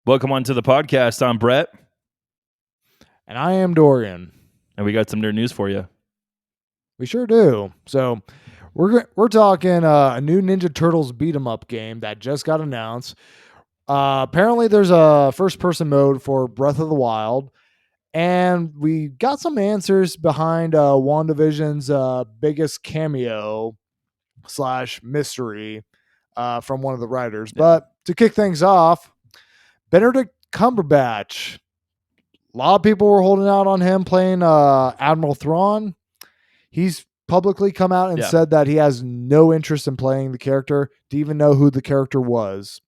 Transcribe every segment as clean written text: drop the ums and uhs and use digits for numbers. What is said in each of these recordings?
Welcome on to the podcast. I'm Brett, And I am Dorian. and we got some nerd news for you. We sure do. So we're talking a new Ninja Turtles beat 'em up game that just got announced. Apparently, there's a first person mode for Breath of the Wild, and we got some answers behind Wandavision's biggest cameo / mystery from one of the writers. Yeah. But to kick things off, Benedict Cumberbatch. A lot of people were holding out on him playing Admiral Thrawn. He's publicly come out and said that he has no interest in playing the character, to even know who the character was,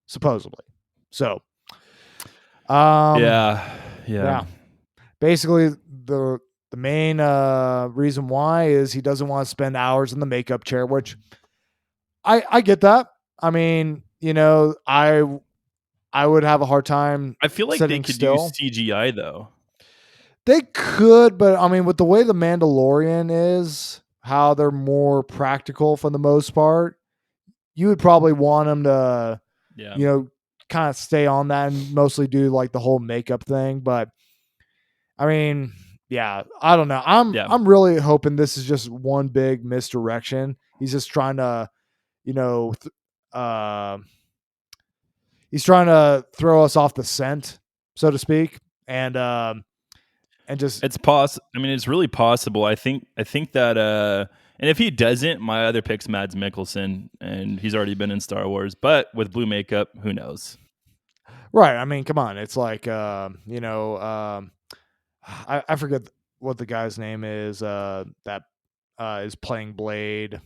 supposedly. So, yeah. Basically, the main reason why is he doesn't want to spend hours in the makeup chair, which I get that. I mean, I would have a hard time. I feel like they could still. use CGI though. They could, but I mean, with the way the Mandalorian is, how they're more practical for the most part, you would probably want them to, kind of stay on that and mostly do like the whole makeup thing. But I mean, I don't know. I'm really hoping this is just one big misdirection. He's just trying to, he's trying to throw us off the scent, so to speak, and just it's possible. I mean, it's really possible. I think that and if he doesn't, my other pick's Mads Mikkelsen, and he's already been in Star Wars. But with blue makeup, who knows? Right. I mean, come on. It's like I forget what the guy's name is that is playing Blade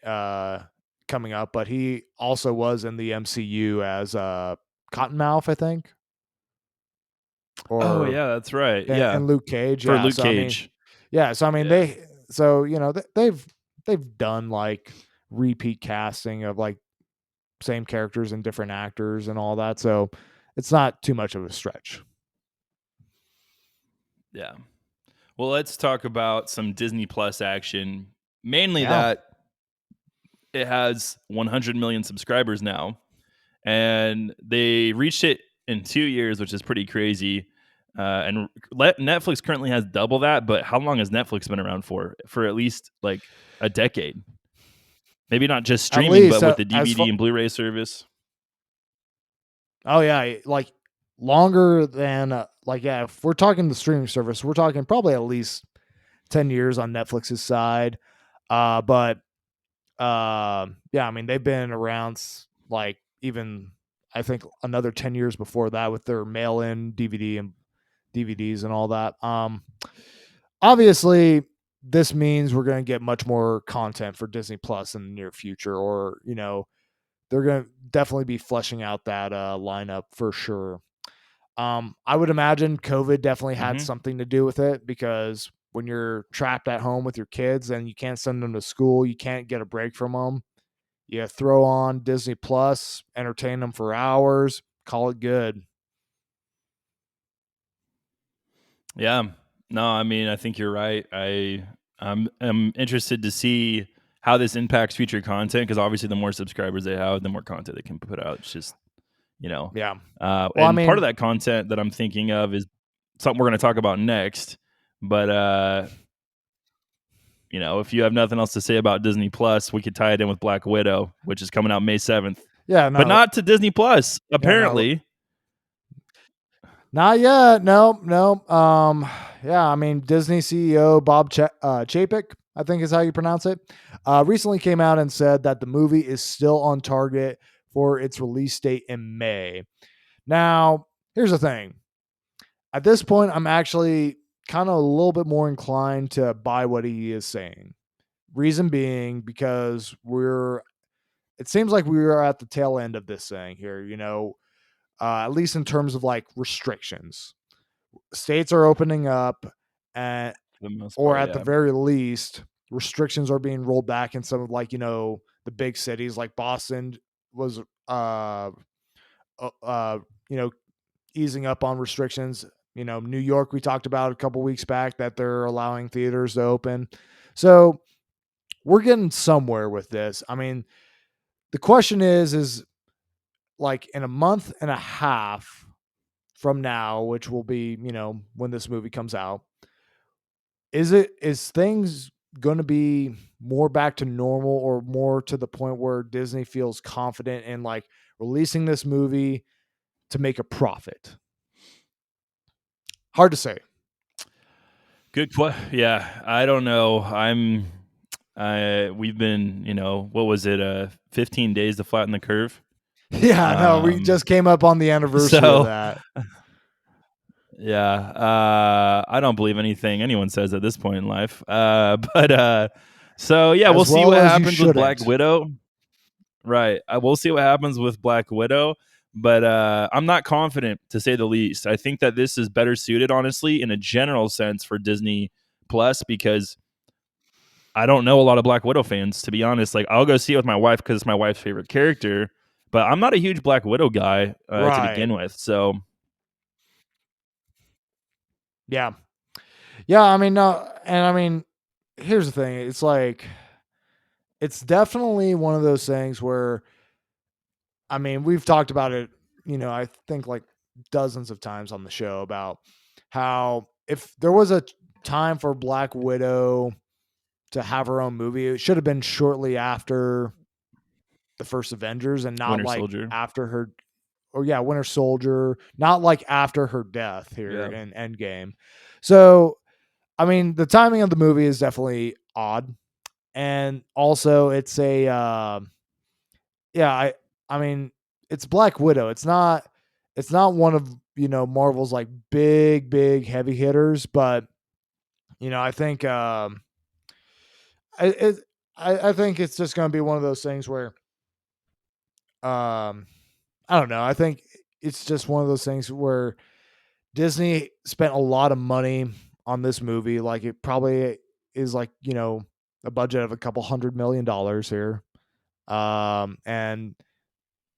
coming up, but he also was in the MCU as Cottonmouth, I think. Oh yeah, that's right. And Luke Cage for Luke Cage. I mean, they've done like repeat casting of like same characters and different actors and all that, so it's not too much of a stretch. Yeah. Well, let's talk about some Disney Plus action. Mainly that it has 100 million subscribers now, and they reached it in 2 years, which is pretty crazy. And Netflix currently has double that, but how long has Netflix been around for? For at least like a decade. Maybe not just streaming, but with the DVD and Blu-ray service. Oh yeah, like longer than if we're talking the streaming service, we're talking probably at least 10 years on Netflix's side. I mean, they've been around like even I think another 10 years before that with their mail-in DVDs and all that. Obviously this means we're going to get much more content for Disney Plus in the near future, or they're going to definitely be fleshing out that lineup for sure. I would imagine COVID definitely had something to do with it, because when you're trapped at home with your kids and you can't send them to school, you can't get a break from them. You throw on Disney Plus, entertain them for hours, call it good. Yeah. No, I mean, I think you're right. I'm interested to see how this impacts future content, because obviously the more subscribers they have, the more content they can put out. It's just, Yeah. Part of that content that I'm thinking of is something we're going to talk about next. But, if you have nothing else to say about Disney Plus, we could tie it in with Black Widow, which is coming out May 7th. Yeah, but not to Disney Plus, apparently. Not yet. No. I mean, Disney CEO Bob Chapek, I think is how you pronounce it, recently came out and said that the movie is still on target for its release date in May. Now, here's the thing. At this point, I'm actually kind of a little bit more inclined to buy what he is saying. Reason being, because it seems like we are at the tail end of this thing here, at least in terms of like restrictions. States are opening up, at the very least, restrictions are being rolled back in some of the big cities. Like Boston was easing up on restrictions. New York, we talked about a couple weeks back that they're allowing theaters to open. So we're getting somewhere with this. I mean, the question is like in a month and a half, from now, which will be, when this movie comes out, is things going to be more back to normal or more to the point where Disney feels confident in like releasing this movie to make a profit? Hard to say. Good question. Yeah, I don't know. We've been, what was it? 15 days to flatten the curve. Yeah, no, we just came up on the anniversary of So that. yeah, I don't believe anything anyone says at this point in life. So yeah, we'll As see well what as you happens with Black shouldn't. Widow. Right. We'll see what happens with Black Widow, but I'm not confident, to say the least. I think that this is better suited, honestly, in a general sense for Disney Plus, because I don't know a lot of Black Widow fans, to be honest. Like, I'll go see it with my wife because it's my wife's favorite character, but I'm not a huge Black Widow guy to Right. begin with. So Yeah. Yeah, I mean, no, and I mean, here's the thing. It's like it's definitely one of those things where, I mean, we've talked about it, I think like dozens of times on the show about how if there was a time for Black Widow to have her own movie, it should have been shortly after the first Avengers and not Winter like Soldier. after her, or yeah, Winter Soldier, not like after her death here Yeah. in Endgame. So, I mean, the timing of the movie is definitely odd. And also it's a yeah, I mean, it's Black Widow. It's not one of, Marvel's like big heavy hitters, but I think I it, I think it's just going to be one of those things where I don't know. I think it's just one of those things where Disney spent a lot of money on this movie. Like it probably is like, a budget of a couple $100 million here. And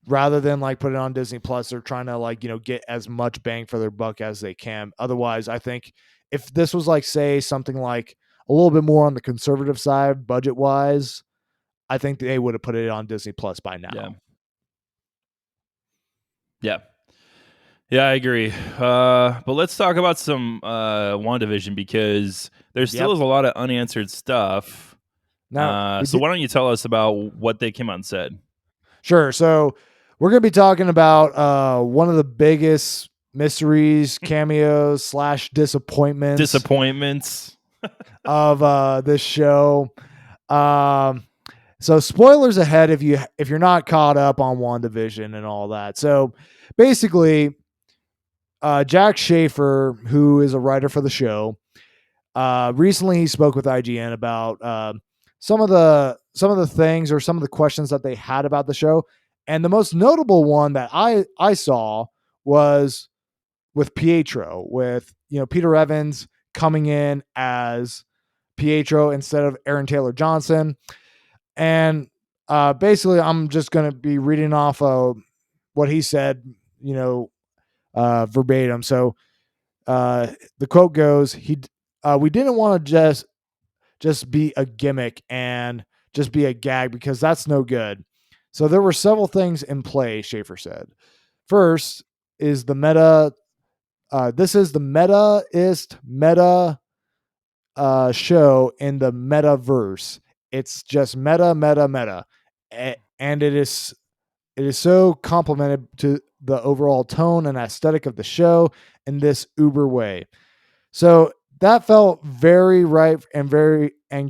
rather than like put it on Disney Plus, they're trying to like, get as much bang for their buck as they can. Otherwise, I think if this was like, say, something like a little bit more on the conservative side, budget wise, I think they would have put it on Disney Plus by now. Yeah. Yeah. Yeah, I agree. But let's talk about some WandaVision, because there still is a lot of unanswered stuff. Now, So why don't you tell us about what they came out and said? Sure. So we're going to be talking about one of the biggest mysteries, cameos / disappointments of this show. So spoilers ahead if you're not caught up on WandaVision and all that. So basically, Jack Schaefer, who is a writer for the show, recently he spoke with IGN about some of the things or some of the questions that they had about the show, and the most notable one that I saw was with Pietro, with Peter Evans coming in as Pietro instead of Aaron Taylor Johnson, and basically I'm just going to be reading off what he said, verbatim. So the quote goes, we didn't want to just be a gimmick and just be a gag because that's no good. So there were several things in play, Schaefer said. First is the meta. This is the meta show in the metaverse. It's just meta, and it is so complemented to the overall tone and aesthetic of the show in this uber way. So that felt very right and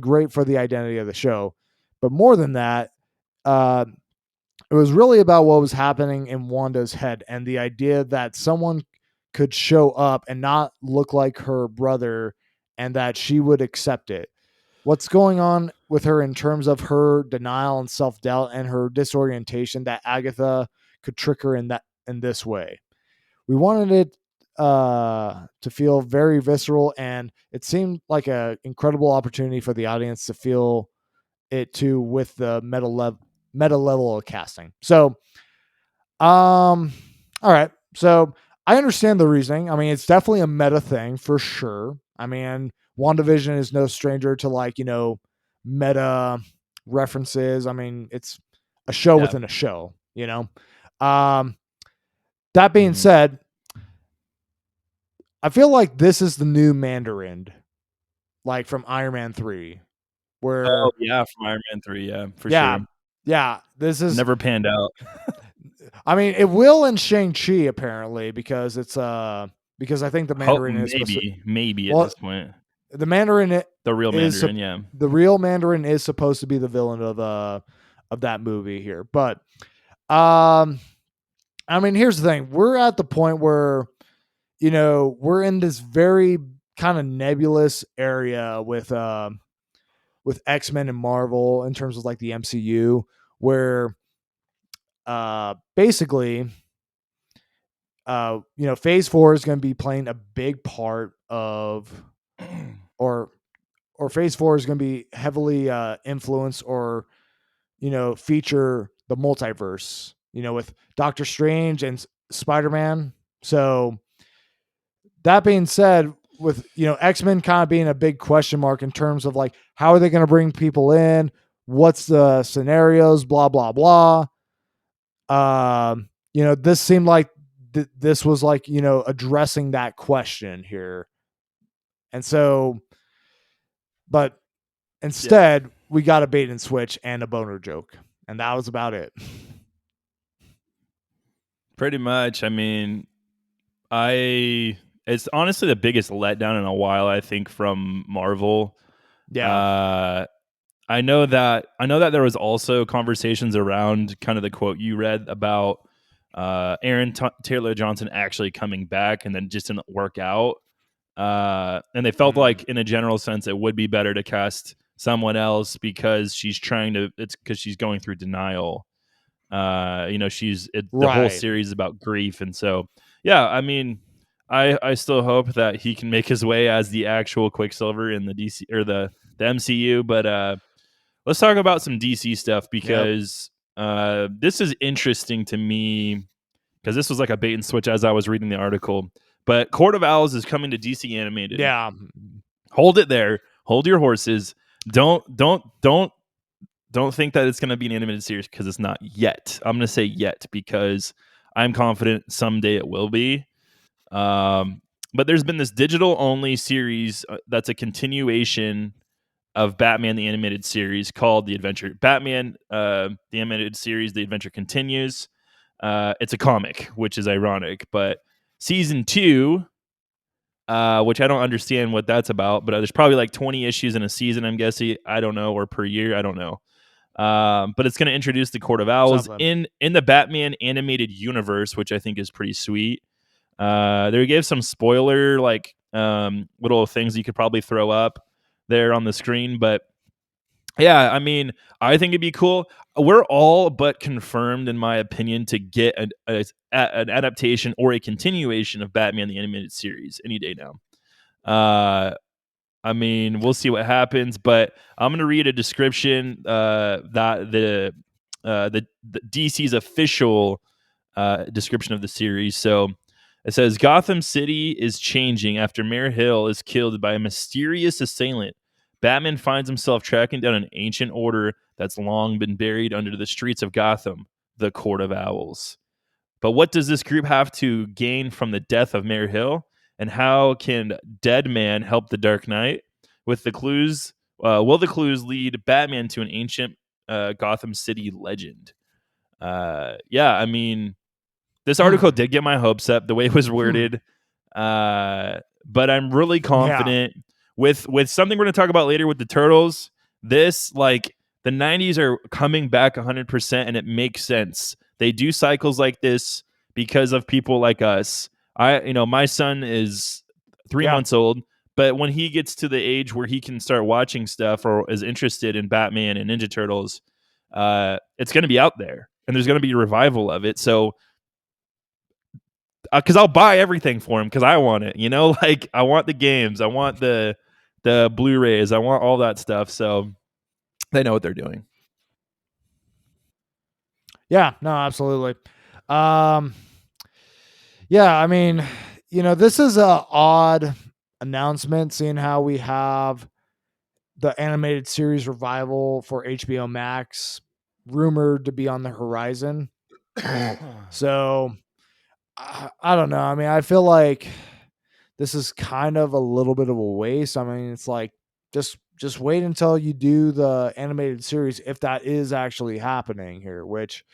great for the identity of the show. But more than that, uh, it was really about what was happening in Wanda's head and the idea that someone could show up and not look like her brother and that she would accept it. What's going on with her in terms of her denial and self-doubt and her disorientation that Agatha could trick her in this way. We wanted it to feel very visceral, and it seemed like an incredible opportunity for the audience to feel it too with the meta level of casting. So, all right. So I understand the reasoning. I mean, it's definitely a meta thing for sure. I mean, WandaVision is no stranger to like, meta references. I mean, it's a show Yeah. within a show, That being said, I feel like this is the new Mandarin, like from Iron Man 3, Oh, where yeah, from Iron Man 3, yeah, for yeah, sure. yeah, this is Never panned out. I mean, it will in Shang-Chi apparently because I think the Hope Mandarin is supposed to maybe at well, this point. the Mandarin The real is Mandarin, yeah. the real Mandarin is supposed to be the villain of that movie here. But I mean, here's the thing. We're at the point where we're in this very kind of nebulous area with X-Men and Marvel in terms of like the MCU where basically phase 4 is going to be playing a big part of or phase 4 is going to be heavily influenced or feature the multiverse with Doctor Strange and Spider-Man. So that being said, with X-Men kind of being a big question mark in terms of like how are they going to bring people in, what's the scenarios, blah blah blah. This seemed like this was like addressing that question here, and so, but instead we got a bait and switch and a boner joke, and that was about it. Pretty much. I mean, it's honestly the biggest letdown in a while, I think, from Marvel. Yeah. I know that there was also conversations around kind of the quote you read about Aaron Taylor Johnson actually coming back, and then just didn't work out. And they felt like, in a general sense, it would be better to cast someone else because she's going through denial. The whole Right. series is about grief, and so yeah. I mean, I still hope that he can make his way as the actual Quicksilver in the DC or the MCU, but let's talk about some DC stuff Yep. because this is interesting to me because this was like a bait and switch as I was reading the article. But Court of Owls is coming to DC animated. Yeah. Hold it there. Hold your horses. Don't think that it's going to be an animated series because it's not yet. I'm going to say yet because I'm confident someday it will be. But there's been this digital only series that's a continuation of Batman the Animated Series called The Adventure. Batman the Animated Series, The Adventure Continues. It's a comic, which is ironic, but season 2, which I don't understand what that's about, but there's probably like 20 issues in a season, I'm guessing. I don't know, or per year, I don't know. But it's going to introduce the Court of Owls in the Batman animated universe, which I think is pretty sweet. They gave some spoiler like little things you could probably throw up there on the screen, but yeah, I mean, I think it'd be cool. We're all but confirmed, in my opinion, to get an adaptation or a continuation of Batman the Animated Series any day now. I mean, we'll see what happens, but I'm going to read a description that the DC's official description of the series. So it says Gotham City is changing after Mayor Hill is killed by a mysterious assailant. Batman finds himself tracking down an ancient order that's long been buried under the streets of Gotham, the Court of Owls. But what does this group have to gain from the death of Mayor Hill? And how can Dead Man help the Dark Knight? With the clues, will the clues lead Batman to an ancient Gotham City legend? Yeah, I mean, this article did get my hopes up the way it was worded, but I'm really confident with something we're going to talk about later with the Turtles. This, like, the 90s are coming back 100%, and it makes sense. They do cycles like this because of people like us. My son is 3 months old, but when he gets to the age where he can start watching stuff or is interested in Batman and Ninja Turtles, it's going to be out there, and there's going to be a revival of it. So because I'll buy everything for him because I want it. Like I want the games, I want the Blu-rays, I want all that stuff. So they know what they're doing. Yeah, no, absolutely. Yeah, I mean, this is a odd announcement, seeing how we have the animated series revival for HBO Max rumored to be on the horizon. So I don't know. I mean, I feel like this is kind of a little bit of a waste. I mean, it's like just wait until you do the animated series if that is actually happening here, which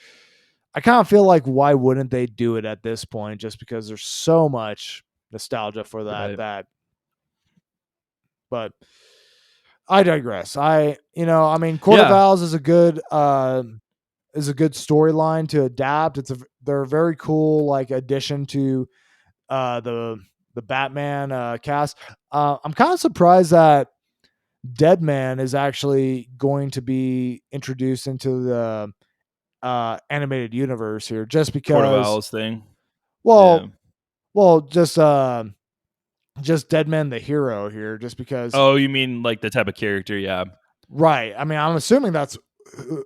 I kind of feel like why wouldn't they do it at this point just because there's so much nostalgia for that Right. but I digress. I mean, Court of Yeah. Owls is a good storyline to adapt. They're a very cool like addition to the Batman cast. I'm kind of surprised that Deadman is actually going to be introduced into the animated universe here, just Court of because. Owls thing. Yeah. Well, just Deadman the hero here, just because. Oh, you mean like the type of character? Yeah. Right. I mean, I'm assuming that's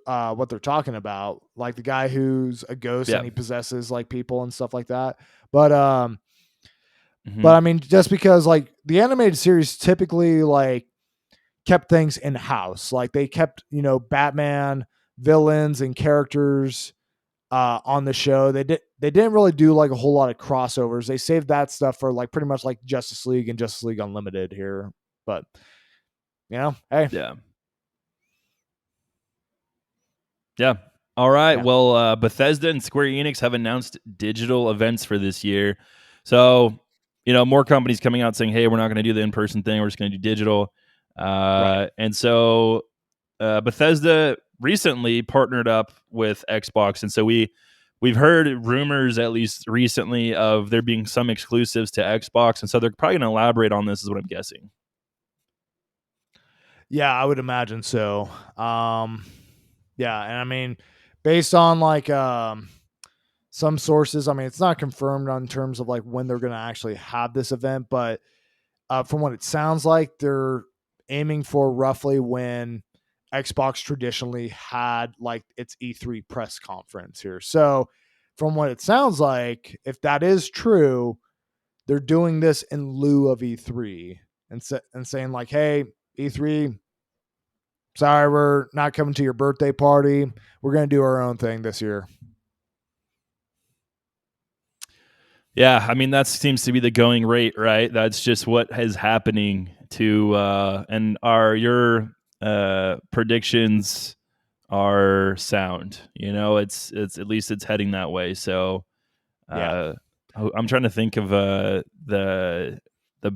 what they're talking about, like the guy who's a ghost Yeah. and he possesses like people and stuff like that. But Mm-hmm. I mean, just because like the animated series typically like kept things in house, like they kept Batman villains and characters on the show. They didn't really do like a whole lot of crossovers. They saved that stuff for like pretty much like Justice League and Justice League Unlimited here. But hey. Yeah. Yeah. All right. Yeah. Well, Bethesda and Square Enix have announced digital events for this year. So, more companies coming out saying, hey, we're not going to do the in person thing. We're just going to do digital. Right. And so Bethesda recently partnered up with Xbox. And so we've heard rumors, at least recently, of there being some exclusives to Xbox. And so they're probably going to elaborate on this, is what I'm guessing. Yeah, I would imagine so. Yeah, and I mean, based on like some sources, I mean, it's not confirmed on terms of like when they're going to actually have this event, but from what it sounds like, they're aiming for roughly when Xbox traditionally had like its E3 press conference here. So, from what it sounds like, if that is true, they're doing this in lieu of E3 and saying like, "Hey, E3, sorry, we're not coming to your birthday party. We're going to do our own thing this year." Yeah, I mean that seems to be the going rate, right? That's just what is happening to and your predictions are sound. It's at least it's heading that way. So Yeah. I'm trying to think of the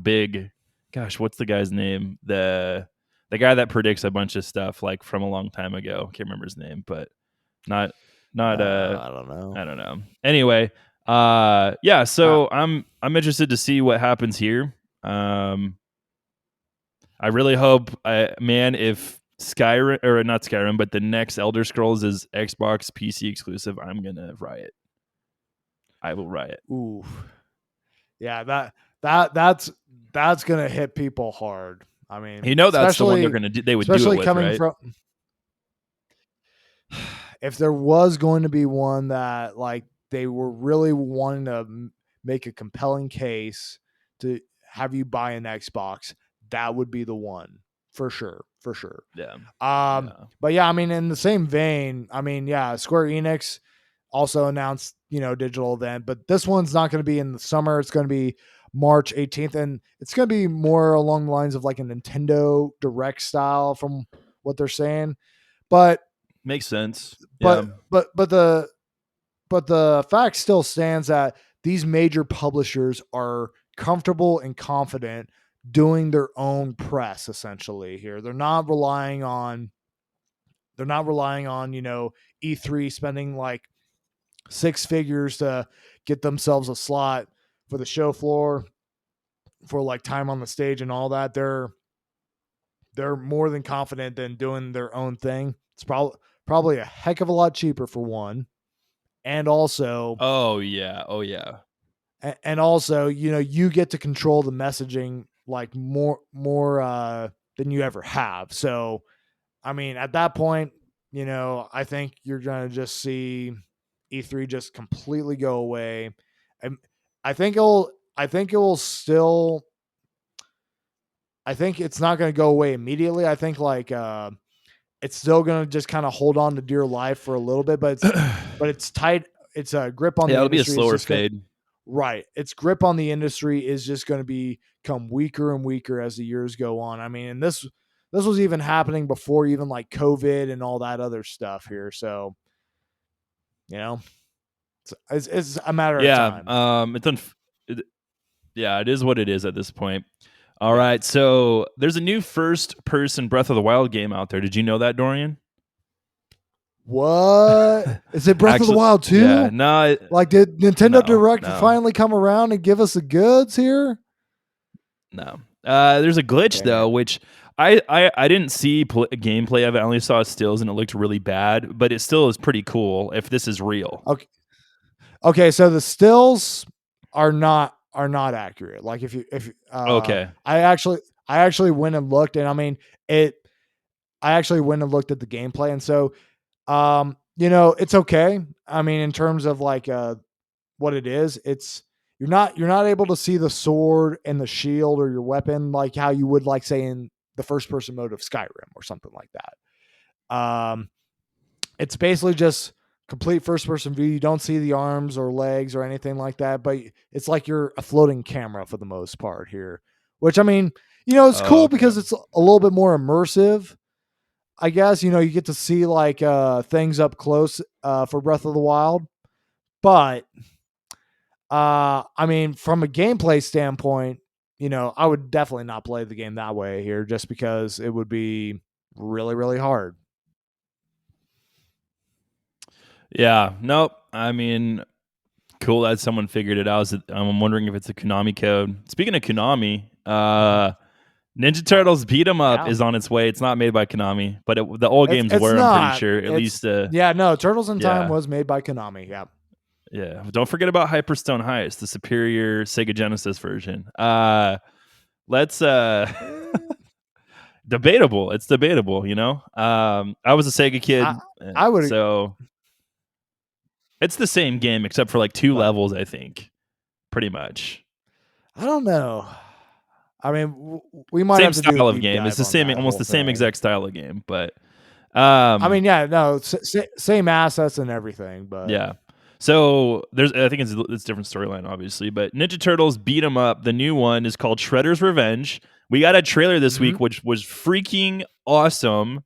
big, gosh, what's the guy's name? The guy that predicts a bunch of stuff like from a long time ago. Can't remember his name, but not not I don't know. I don't know. Anyway, yeah, Uh, so I'm interested to see what happens here. I really hope, man, if Skyrim, or not Skyrim, but the next Elder Scrolls is Xbox PC exclusive, I'm gonna riot. I will riot. ooh. Yeah, that's going to hit people hard. I mean, That's the one they're gonna do. They would do it especially with, coming right? from, if there was going to be one that like they were really wanting to make a compelling case to have you buy an Xbox, that would be the one for sure, for sure. Yeah, yeah. But yeah, I mean, in the same vein, I mean, yeah, Square Enix also announced, digital event, but this one's not going to be in the summer. It's going to be March 18th, and it's going to be more along the lines of like a Nintendo Direct style from what they're saying. But Makes sense. Yeah. but but but the but the fact still stands that these major publishers are comfortable and confident doing their own press essentially here. They're not relying on E3 spending like six figures to get themselves a slot for the show floor, for like time on the stage and all that. They're more than confident in doing their own thing. It's probably a heck of a lot cheaper for one, and also Oh yeah. Oh yeah. you get to control the messaging like more than you ever have. So I mean, at that point, I think you're going to just see E3 just completely go away. And I think it will still, I think it's not going to go away immediately. I think like, it's still going to just kind of hold on to dear life for a little bit, but it's tight. It's a grip on Yeah, the it'll be a industry. It's slower just going to, fade. Right. Its grip on the industry is just going to become weaker and weaker as the years go on. I mean, and this was even happening before even like COVID and all that other stuff here. So, you know, it's a matter of Yeah, time. it, yeah, it is what it is at this point. All Yeah. right, so there's a new first-person Breath of the Wild game out there. Did you know that, Dorian? What? Is it Breath of the Actually, Wild yeah, 2? no, Like, did Nintendo Direct no, finally come around and give us the goods here? no. There's a glitch Dang it. though, which I didn't see gameplay of it. I only saw stills, and it looked really bad. But it still is pretty cool if this is real. Okay. Okay, so the stills are not accurate. Like if Okay. I actually went and looked, and I mean it I actually went and looked at the gameplay, and so it's okay. I mean, in terms of like what it is, it's you're not able to see the sword and the shield or your weapon like how you would like say in the first person mode of Skyrim or something like that. It's basically just complete first person view. You don't see the arms or legs or anything like that, but it's like you're a floating camera for the most part here, which I mean, it's Oh, cool okay. because it's a little bit more immersive. I guess, you get to see like things up close for Breath of the Wild, but I mean, from a gameplay standpoint, I would definitely not play the game that way here just because it would be really, really hard. Yeah. Nope. I mean, cool that someone figured it out. I'm wondering if it's a Konami code. Speaking of Konami, Ninja What? Turtles Beat 'Em Up Yeah. is on its way. It's not made by Konami, but the old It's games it's were. I'm pretty not. sure. At It's least, yeah, no, Turtles in Time yeah, was made by Konami. Yeah. yeah. Don't forget about Hyperstone Heist, the superior Sega Genesis version. Let's debatable. It's debatable. I was a Sega I kid, I would so it's the same game except for like two what? levels. I think pretty much. I don't know. I mean, we might Same have to do a style of deep game. It's dive the on same, that almost whole the same thing. exact style of game, but I um, mean, yeah, no, same assets and everything, but yeah. So I think it's a different storyline, obviously, but Ninja Turtles Beat 'Em Up. The new one is called Shredder's Revenge. We got a trailer this mhm. week, which was freaking awesome.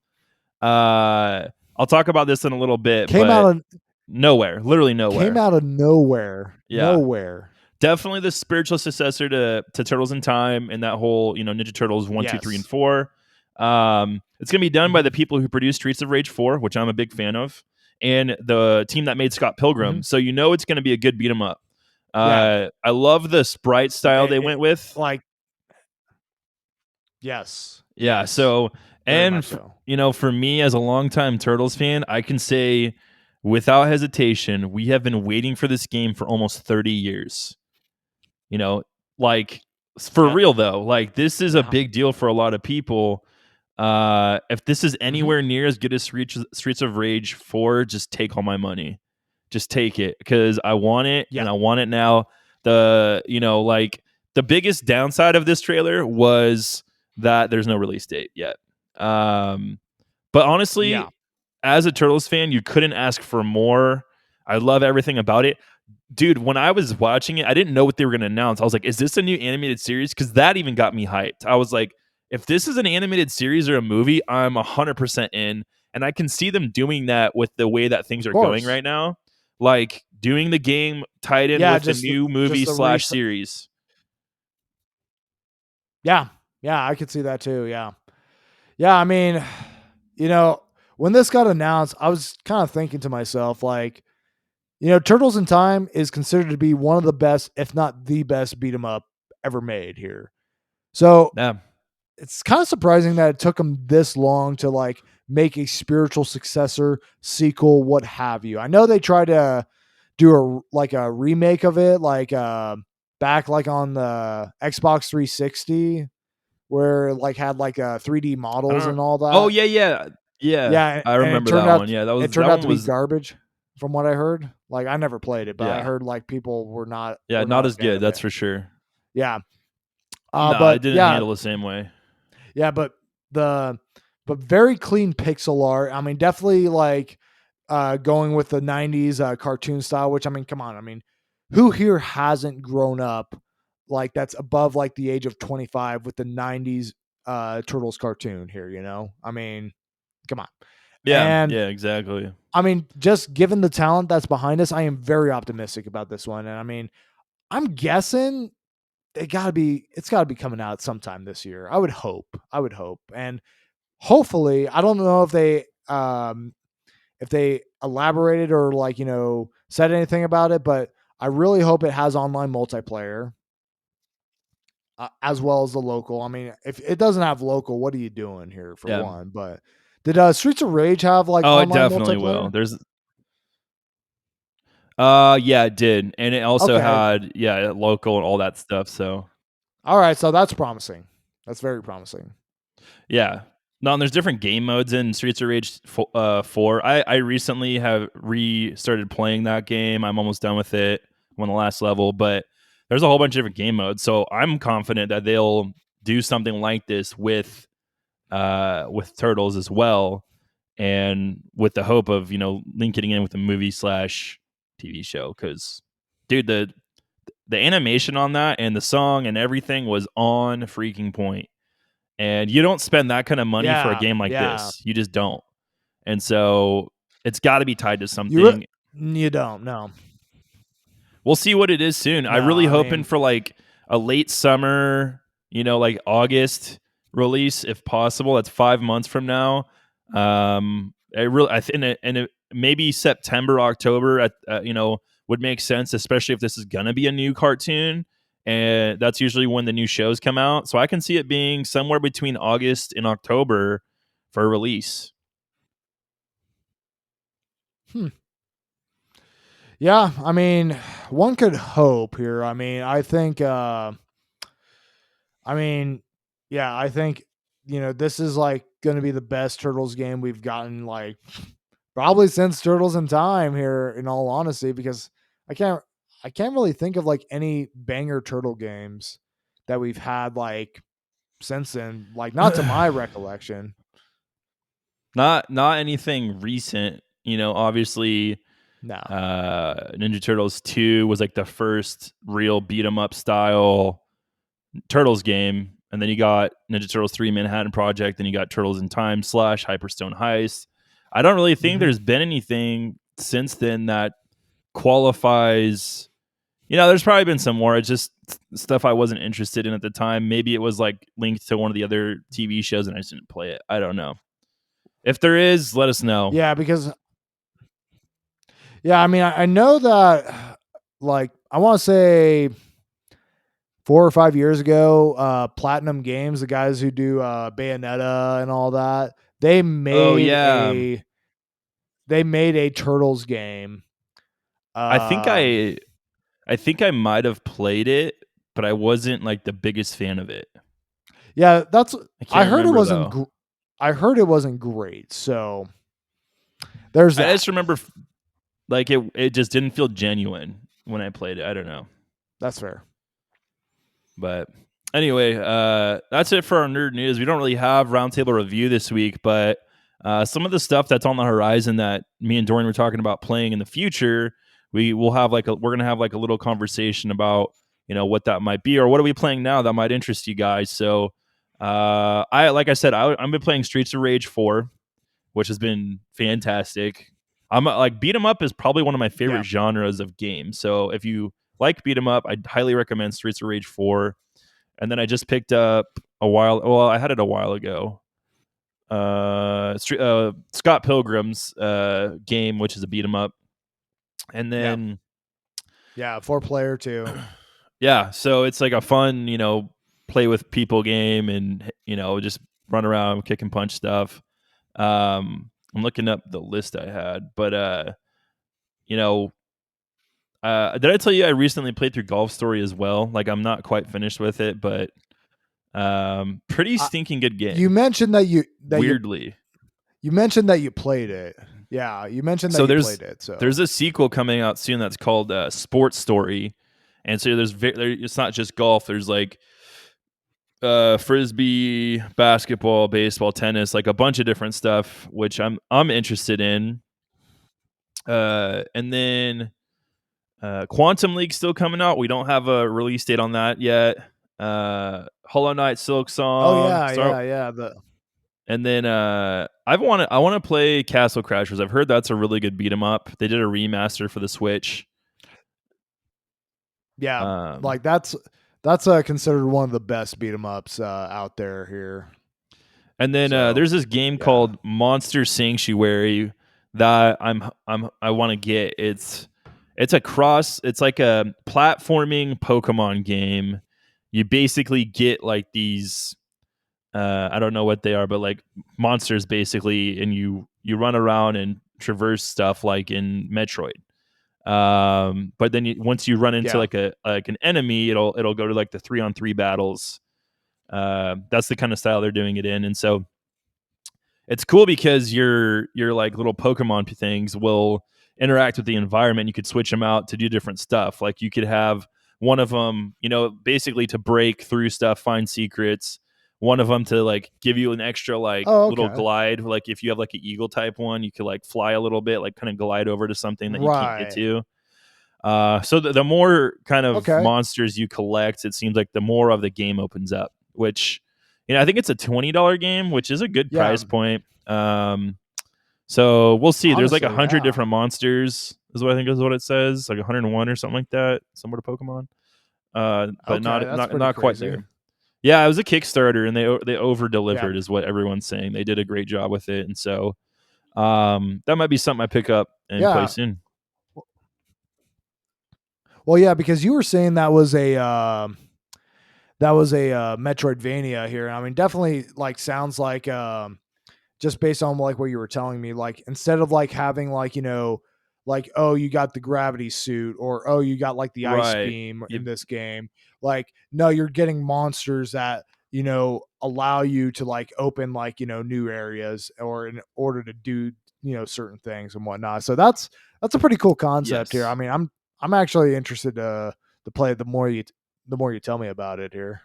I'll talk about this in a little bit, came out but of literally came nowhere. out of nowhere. Yeah, Nowhere. definitely the spiritual successor to Turtles in Time and that whole Ninja Turtles 1, 2, 3, and Yes. 4. It's gonna be done by Mhm. the people who produced Streets of Rage 4, which I'm a big fan of, and the team that made Scott Pilgrim. Mhm. So it's gonna be a good beat 'em up. Yeah. I love the sprite style they went with. Like yes. Yeah. Yes. So Very and much so. for me as a longtime Turtles fan, I can say without hesitation, we have been waiting for this game for almost 30 years. You know, like for Yep. real though, like this is a Yeah. big deal for a lot of people. If this is Mhm. anywhere near as good as Streets of Rage 4, just take all my money. Just take it because I want it Yeah. and I want it now. Like the biggest downside of this trailer was that there's no release date yet. But honestly, Yeah. as a Turtles fan, you couldn't ask for more. I love everything about it. Dude, when I was watching it, I didn't know what they were going to announce. I was like, is this a new animated series? Because that even got me hyped. I was like, if this is an animated series or a movie, I'm 100% in. And I can see them doing that with the way that things Of are going course. right now. Like doing the game tied in Yeah, with the new movie just the slash series. Yeah. Yeah, I could see that too. Yeah. Yeah, I mean, you know, when this got announced, I was kind of thinking to myself like, Turtles in Time is considered to be one of the best, if not the best beat 'em up ever made here. So, Yeah. it's kind of surprising that it took them this long to like make a spiritual successor, sequel, what have you. I know they tried to do a remake of it, like back like on the Xbox 360, where it, like had like 3D I models don't. and all Oh that. yeah, yeah, yeah. Yeah, I and it remember turned that one. out Yeah, it turned that out one to be was garbage, from what I heard. Like I never played it, but I yeah, heard like people were not yeah. were Not not a as fan good. of That's it. for sure. Yeah, No, it but didn't yeah, handle the same way. yeah, the but very clean pixel art. I mean, definitely like going with the '90s cartoon style. Which I mean, come on, I mean. who here hasn't grown up like that's above like the age of 25 with the 90s Turtles cartoon here, you know? I mean, come on. Yeah, And yeah, exactly. I mean, just given the talent that's behind us, I am very optimistic about this one. And I mean, I'm guessing it's gotta be coming out sometime this year. I would hope. I would hope. And hopefully, I don't know if they elaborated or like, you know, said anything about it, but I really hope it has online multiplayer. As well as the local. I mean, if it doesn't have local, what are you doing here for Yeah. one? But did Streets of Rage have like Oh, it online definitely multiplayer? will. Yeah, it did, and it also Okay. had local and all that stuff. So All right, so that's promising. That's very promising. yeah. No, and there's different game modes in Streets of Rage 4. I recently have restarted playing that game. I'm almost done with it. I'm on the last level, but there's a whole bunch of different game modes. So I'm confident that they'll do something like this with Turtles as well, and with the hope of linking in with a movie / TV show. Because, dude, the animation on that and the song and everything was on freaking point. And you don't spend that kind of money for a Yeah, game like yeah. this. You just don't. And so it's got to be tied to You something. you don't no We'll see what it is soon. I no. really I hoping mean, for like a late summer, like August release if possible. That's 5 months from now. I think maybe September, October would make sense, especially if this is gonna be a new cartoon, and that's usually when the new shows come out. So I can see it being somewhere between August and October for release. hmm. Yeah, I mean, one could hope here. I mean, I mean, yeah, I think this is like going to be the best Turtles game we've gotten like probably since Turtles in Time here in all honesty because I can't I can't really think of like any banger turtle games that we've had like since then, like not to my recollection. Not anything recent. Obviously, No. Ninja Turtles 2 was like the first real beat 'em up style Turtles game, and then you got Ninja Turtles 3 Manhattan Project, then you got Turtles in Time / Hyperstone Heist. I don't really think Mhm. there's been anything since then that qualifies. There's probably been some more. It's just stuff I wasn't interested in at the time. Maybe it was like linked to one of the other TV shows and I just didn't play it. I don't know. If there is, let us know. Yeah, because I mean, I know that like I want to say 4 or 5 years ago, Platinum Games, the guys who do Bayonetta and all that, Oh yeah. they made a Turtles game. I think Um, I I think I might have played it, but I wasn't like the biggest fan of it. yeah, that's I I can't heard it remember wasn't though. I heard it wasn't great. So there's I that. just remember like it just didn't feel genuine when I played it. I don't know. That's fair. But anyway, that's it for our nerd news. We don't really have roundtable review this week, but some of the stuff that's on the horizon that me and Dorian were talking about playing in the future, we're gonna have like a little conversation about what that might be or what are we playing now that might interest you guys. So like I said, I've been playing Streets of Rage 4, which has been fantastic. I'm like beat 'em up is probably one of my favorite Yeah. genres of games. So if you like beat 'em up, I'd highly recommend Streets of Rage 4. And then I just picked up I had it a while ago. Scott Pilgrim's game, which is a beat 'em up. And Yeah. then Yeah. 4 player too. yeah, so it's like a fun, play with people game and just run around, kick and punch stuff. I'm looking up the list I had, but you know, did I tell you I recently played through Golf Story as well? Like I'm not quite finished with it, but pretty I, stinking good you game. mentioned Weirdly, you mentioned that you played it. Yeah, you mentioned that so you there's played it. So there's a sequel coming out soon that's called Sports Story, and so it's not just golf. There's like frisbee, basketball, baseball, tennis, like a bunch of different stuff, which I'm interested in. And then Quantum League still coming out. We don't have a release date on that yet. Hollow Knight, Silk Oh Song, yeah. and then I want to play Castle Crashers. I've heard that's a really good beat 'em up. They did a remaster for the Switch. Yeah, like that's considered one of the best beat 'em ups out there here. And then there's this game called Monster Sanctuary that I want to get. It's like a platforming Pokemon game. You basically get like these I don't know what they are, but like monsters basically, and you run around and traverse stuff like in Metroid. But then once you run into like an enemy, it'll go to like the 3-on-3 battles. That's the kind of style they're doing it in, and so it's cool because your like little Pokemon things will interact with the environment. You could switch them out to do different stuff. Like you could have one of them, basically to break through stuff, find secrets. One of them to like give you an extra like little glide. Like if you have like an eagle type one, you could like fly a little bit, like kind of glide over to something that you can't get to. So the more kind of monsters you collect, it seems like the more of the game opens up, which, I think it's a $20 game, which is a good price point. So we'll see. Honestly, there's like 100 different monsters is what I think is what it says, like 101 or something like that, similar to Pokemon. But not quite there. Yeah, it was a Kickstarter, and they over delivered is what everyone's saying. They did a great job with it, and so that might be something I pick up and play soon. Well, yeah, because you were saying that was a Metroidvania here. I mean, definitely like sounds like just based on like what you were telling me, like instead of like having like, like, oh, you got the gravity suit, or oh, you got like the ice beam in this game. Like, no, you're getting monsters that, allow you to like open like, new areas, or in order to do, certain things and whatnot. So that's a pretty cool concept here. I mean, I'm actually interested to play it the more you tell me about it here.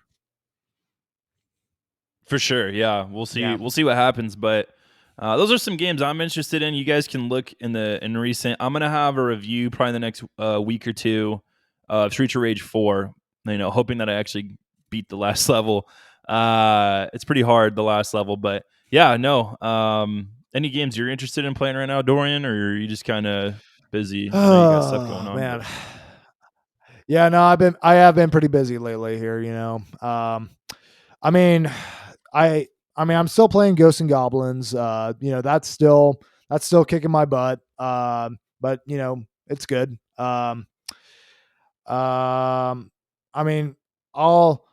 For sure, yeah. We'll see. Yeah. We'll see what happens, but those are some games I'm interested in. You guys can look in recent. I'm gonna have a review probably in the next week or two of Streets of Rage 4. Hoping that I actually beat the last level. It's pretty hard, the last level, but yeah, no. Any games you're interested in playing right now, Dorian, or are you just kind of busy? I know you got stuff going on, man. But... Yeah, no, I have been pretty busy lately here. I mean, I'm still playing Ghosts and Goblins. That's still kicking my butt. But it's good. I mean, I'll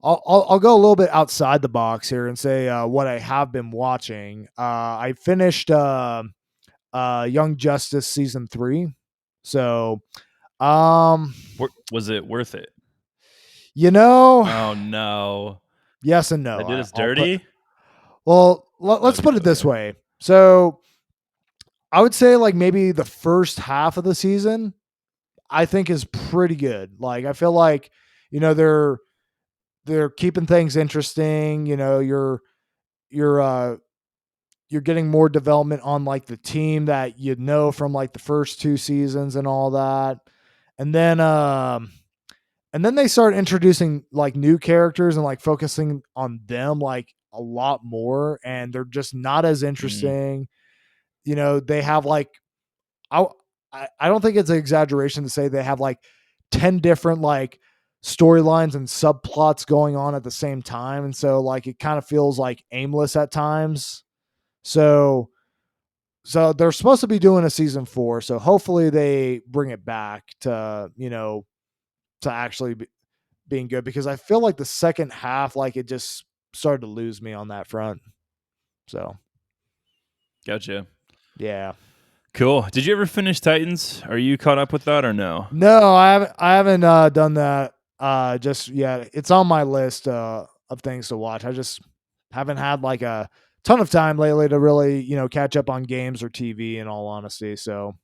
go a little bit outside the box here and say what I have been watching. I finished Young Justice season 3. So, was it worth it? Oh no. Yes and no. They did us dirty. Let's put it this way. So I would say like maybe the first half of the season, I think is pretty good. Like I feel like, they're keeping things interesting. You're getting more development on like the team that from like the first 2 seasons and all that. And then they start introducing like new characters and like focusing on them like a lot more, and they're just not as interesting. They have like, I don't think it's an exaggeration to say they have like 10 different like storylines and subplots going on at the same time. And so like, it kind of feels like aimless at times. So they're supposed to be doing a season 4. So hopefully they bring it back to, to actually being good, because I feel like the second half, like it just started to lose me on that front. So. Gotcha. Yeah. Cool. Did you ever finish Titans? Are you caught up with that or no? No, I haven't done that just yet. It's on my list of things to watch. I just haven't had like a ton of time lately to really, catch up on games or TV, in all honesty. So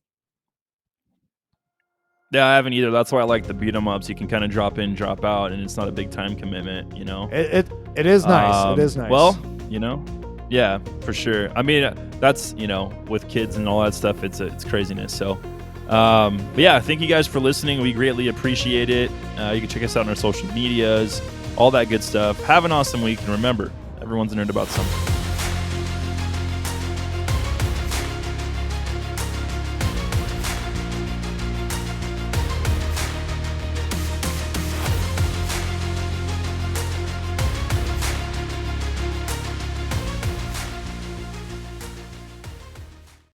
yeah, I haven't either. That's why I like the beat 'em ups. You can kind of drop in, drop out, and it's not a big time commitment, It is nice. It is nice. Well, yeah, for sure. I mean, that's, with kids and all that stuff, it's craziness. So But yeah, thank you guys for listening. We greatly appreciate it. You can check us out on our social medias, all that good stuff. Have an awesome week, and remember, everyone's a nerd about something.